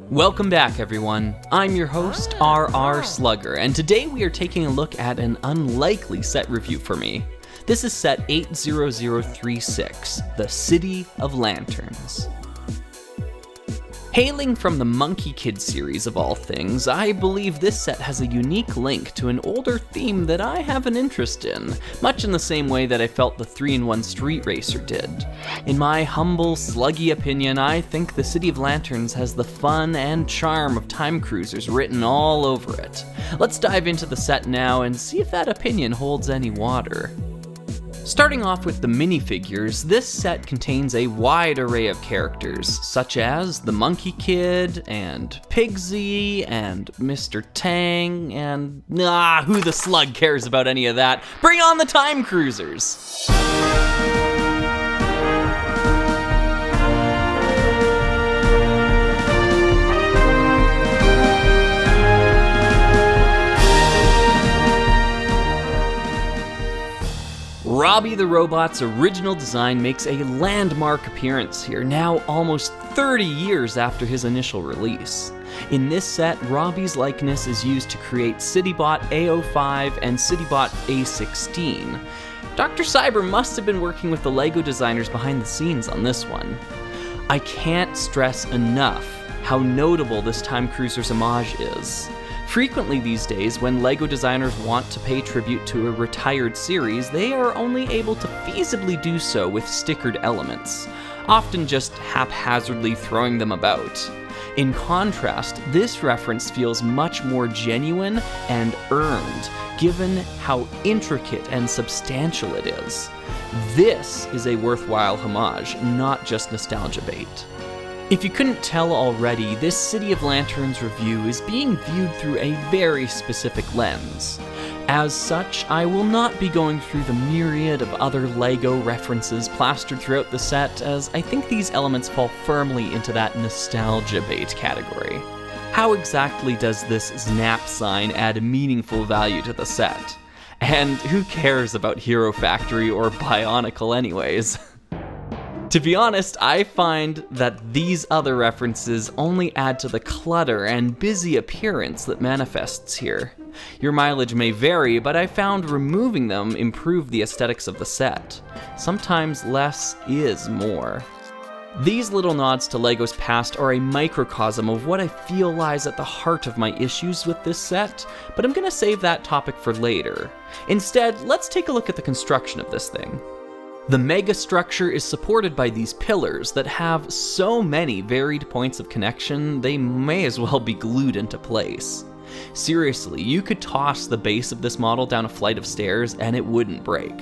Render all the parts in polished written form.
Welcome back, everyone. I'm your host, R.R. Slugger, and today we are taking a look at an unlikely set review for me. This is set 80036, The City of Lanterns. Hailing from the Monkie Kid series of all things, I believe this set has a unique link to an older theme that I have an interest in, much in the same way that I felt the 3-in-1 Street Racer did. In my humble, sluggy opinion, I think the City of Lanterns has the fun and charm of time cruisers written all over it. Let's dive into the set now and see if that opinion holds any water. Starting off with the minifigures, this set contains a wide array of characters, such as the Monkie Kid, and Pigsy, and Mr. Tang, and who the slug cares about any of that? Bring on the time cruisers! Robbie the Robot's original design makes a landmark appearance here, now almost 30 years after his initial release. In this set, Robbie's likeness is used to create CityBot A05 and CityBot A16. Dr. Cyber must have been working with the LEGO designers behind the scenes on this one. I can't stress enough how notable this Time Cruisers homage is. Frequently these days, when LEGO designers want to pay tribute to a retired series, they are only able to feasibly do so with stickered elements, often just haphazardly throwing them about. In contrast, this reference feels much more genuine and earned, given how intricate and substantial it is. This is a worthwhile homage, not just nostalgia bait. If you couldn't tell already, this City of Lanterns review is being viewed through a very specific lens. As such, I will not be going through the myriad of other LEGO references plastered throughout the set, as I think these elements fall firmly into that nostalgia bait category. How exactly does this Snap sign add meaningful value to the set? And who cares about Hero Factory or Bionicle anyways? To be honest, I find that these other references only add to the clutter and busy appearance that manifests here. Your mileage may vary, but I found removing them improved the aesthetics of the set. Sometimes less is more. These little nods to LEGO's past are a microcosm of what I feel lies at the heart of my issues with this set, but I'm gonna save that topic for later. Instead, let's take a look at the construction of this thing. The mega structure is supported by these pillars that have so many varied points of connection, they may as well be glued into place. Seriously, you could toss the base of this model down a flight of stairs and it wouldn't break.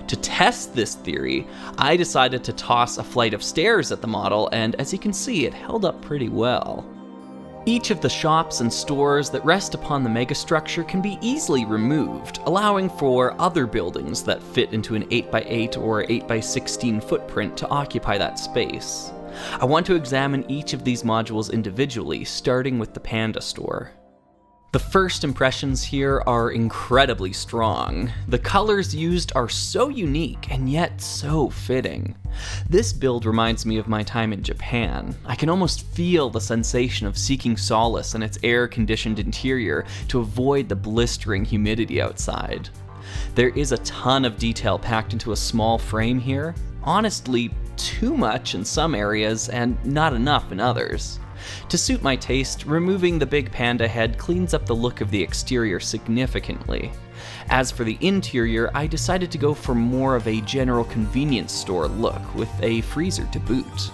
To test this theory, I decided to toss a flight of stairs at the model, and as you can see, it held up pretty well. Each of the shops and stores that rest upon the megastructure can be easily removed, allowing for other buildings that fit into an 8x8 or 8x16 footprint to occupy that space. I want to examine each of these modules individually, starting with the Panda store. The first impressions here are incredibly strong. The colors used are so unique and yet so fitting. This build reminds me of my time in Japan. I can almost feel the sensation of seeking solace in its air-conditioned interior to avoid the blistering humidity outside. There is a ton of detail packed into a small frame here. Honestly, too much in some areas and not enough in others. To suit my taste, removing the big panda head cleans up the look of the exterior significantly. As for the interior, I decided to go for more of a general convenience store look with a freezer to boot.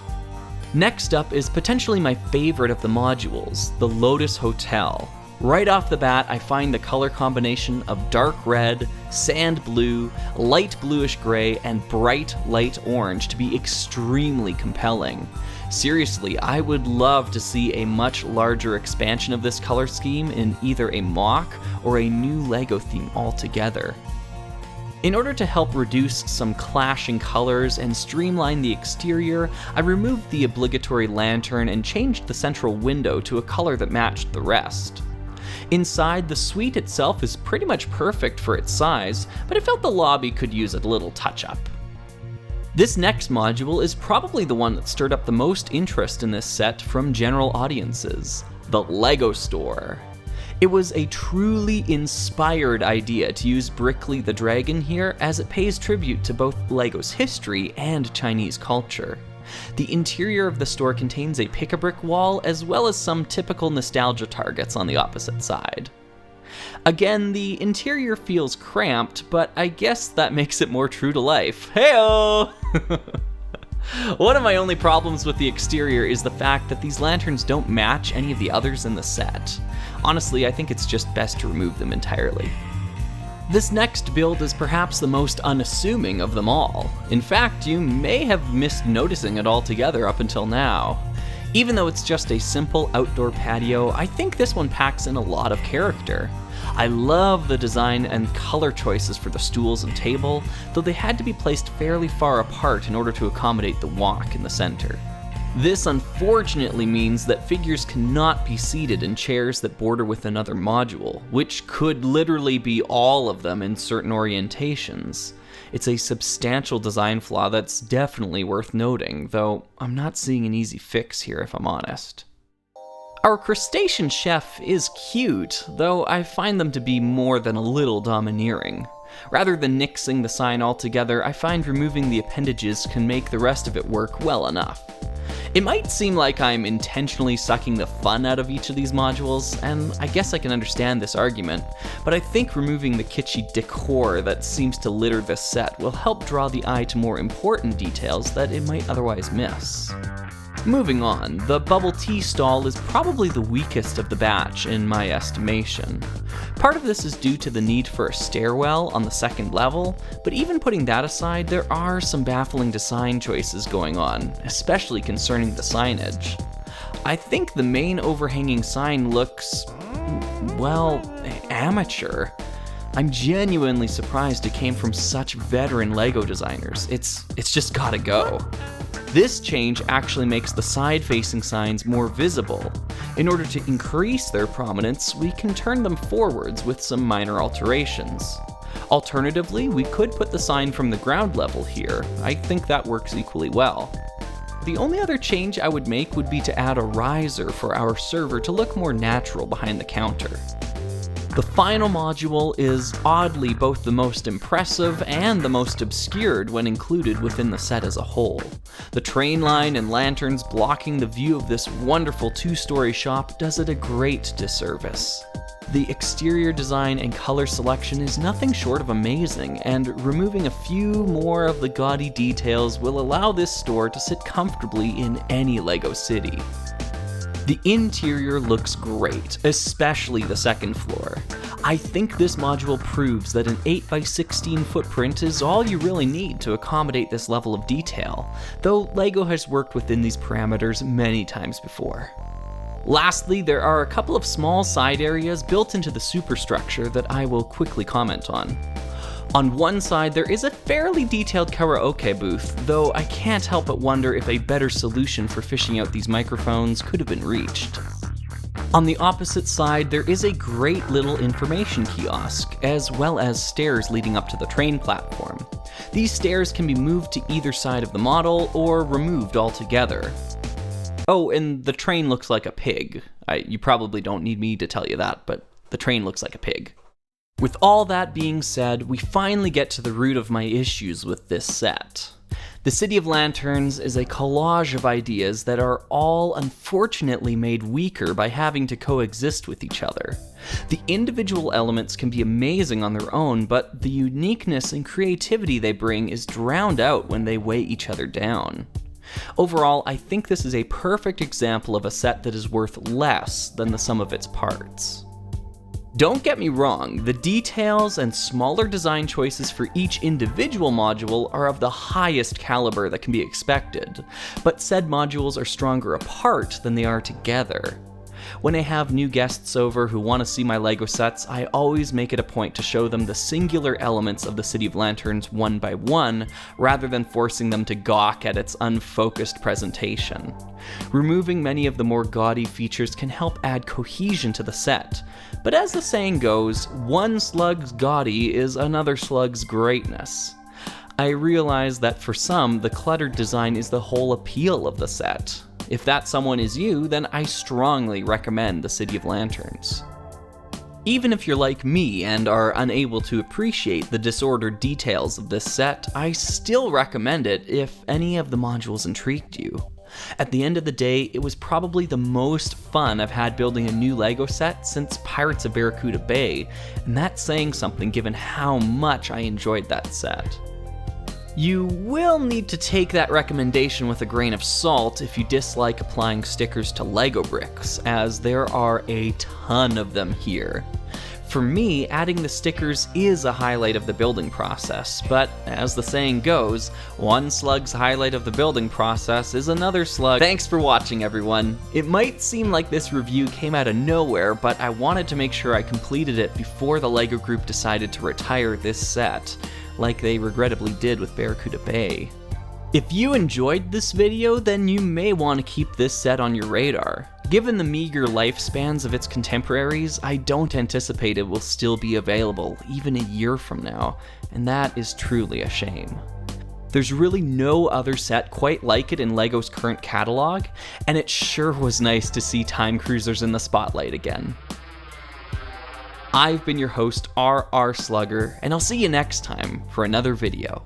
Next up is potentially my favorite of the modules, the Lotus Hotel. Right off the bat, I find the color combination of dark red, sand blue, light bluish gray, and bright light orange to be extremely compelling. Seriously, I would love to see a much larger expansion of this color scheme in either a mock or a new LEGO theme altogether. In order to help reduce some clashing colors and streamline the exterior, I removed the obligatory lantern and changed the central window to a color that matched the rest. Inside, the suite itself is pretty much perfect for its size, but I felt the lobby could use a little touch-up. This next module is probably the one that stirred up the most interest in this set from general audiences, the Lego store. It was a truly inspired idea to use Brickley the Dragon here, as it pays tribute to both Lego's history and Chinese culture. The interior of the store contains a pick-a-brick wall, as well as some typical nostalgia targets on the opposite side. Again, the interior feels cramped, but I guess that makes it more true to life. Heyo! One of my only problems with the exterior is the fact that these lanterns don't match any of the others in the set. Honestly, I think it's just best to remove them entirely. This next build is perhaps the most unassuming of them all. In fact, you may have missed noticing it altogether up until now. Even though it's just a simple outdoor patio, I think this one packs in a lot of character. I love the design and color choices for the stools and table, though they had to be placed fairly far apart in order to accommodate the walk in the center. This unfortunately means that figures cannot be seated in chairs that border with another module, which could literally be all of them in certain orientations. It's a substantial design flaw that's definitely worth noting, though I'm not seeing an easy fix here if I'm honest. Our crustacean chef is cute, though I find them to be more than a little domineering. Rather than nixing the sign altogether, I find removing the appendages can make the rest of it work well enough. It might seem like I'm intentionally sucking the fun out of each of these modules, and I guess I can understand this argument, but I think removing the kitschy decor that seems to litter this set will help draw the eye to more important details that it might otherwise miss. Moving on, the bubble tea stall is probably the weakest of the batch in my estimation. Part of this is due to the need for a stairwell on the second level, but even putting that aside, there are some baffling design choices going on, especially concerning the signage. I think the main overhanging sign looks, well, amateur. I'm genuinely surprised it came from such veteran Lego designers. It's just gotta go. This change actually makes the side-facing signs more visible. In order to increase their prominence, we can turn them forwards with some minor alterations. Alternatively, we could put the sign from the ground level here. I think that works equally well. The only other change I would make would be to add a riser for our server to look more natural behind the counter. The final module is oddly both the most impressive and the most obscured when included within the set as a whole. The train line and lanterns blocking the view of this wonderful two-story shop does it a great disservice. The exterior design and color selection is nothing short of amazing, and removing a few more of the gaudy details will allow this store to sit comfortably in any Lego city. The interior looks great, especially the second floor. I think this module proves that an 8x16 footprint is all you really need to accommodate this level of detail, though Lego has worked within these parameters many times before. Lastly, there are a couple of small side areas built into the superstructure that I will quickly comment on. On one side, there is a fairly detailed karaoke booth, though I can't help but wonder if a better solution for fishing out these microphones could have been reached. On the opposite side, there is a great little information kiosk, as well as stairs leading up to the train platform. These stairs can be moved to either side of the model, or removed altogether. Oh, and the train looks like a pig. You probably don't need me to tell you that, but the train looks like a pig. With all that being said, we finally get to the root of my issues with this set. The City of Lanterns is a collage of ideas that are all unfortunately made weaker by having to coexist with each other. The individual elements can be amazing on their own, but the uniqueness and creativity they bring is drowned out when they weigh each other down. Overall, I think this is a perfect example of a set that is worth less than the sum of its parts. Don't get me wrong, the details and smaller design choices for each individual module are of the highest caliber that can be expected, but said modules are stronger apart than they are together. When I have new guests over who want to see my Lego sets, I always make it a point to show them the singular elements of the City of Lanterns one by one, rather than forcing them to gawk at its unfocused presentation. Removing many of the more gaudy features can help add cohesion to the set, but as the saying goes, one slug's gaudy is another slug's greatness. I realize that for some, the cluttered design is the whole appeal of the set. If that someone is you, then I strongly recommend the City of Lanterns. Even if you're like me and are unable to appreciate the disordered details of this set, I still recommend it if any of the modules intrigued you. At the end of the day, it was probably the most fun I've had building a new LEGO set since Pirates of Barracuda Bay, and that's saying something given how much I enjoyed that set. You will need to take that recommendation with a grain of salt if you dislike applying stickers to LEGO bricks, as there are a ton of them here. For me, adding the stickers is a highlight of the building process, but as the saying goes, one slug's highlight of the building process is another slug. Thanks for watching, everyone. It might seem like this review came out of nowhere, but I wanted to make sure I completed it before the LEGO group decided to retire this set, like they regrettably did with Barracuda Bay. If you enjoyed this video, then you may want to keep this set on your radar. Given the meager lifespans of its contemporaries, I don't anticipate it will still be available even a year from now, and that is truly a shame. There's really no other set quite like it in LEGO's current catalog, and it sure was nice to see Time Cruisers in the spotlight again. I've been your host, R.R. Slugger, and I'll see you next time for another video.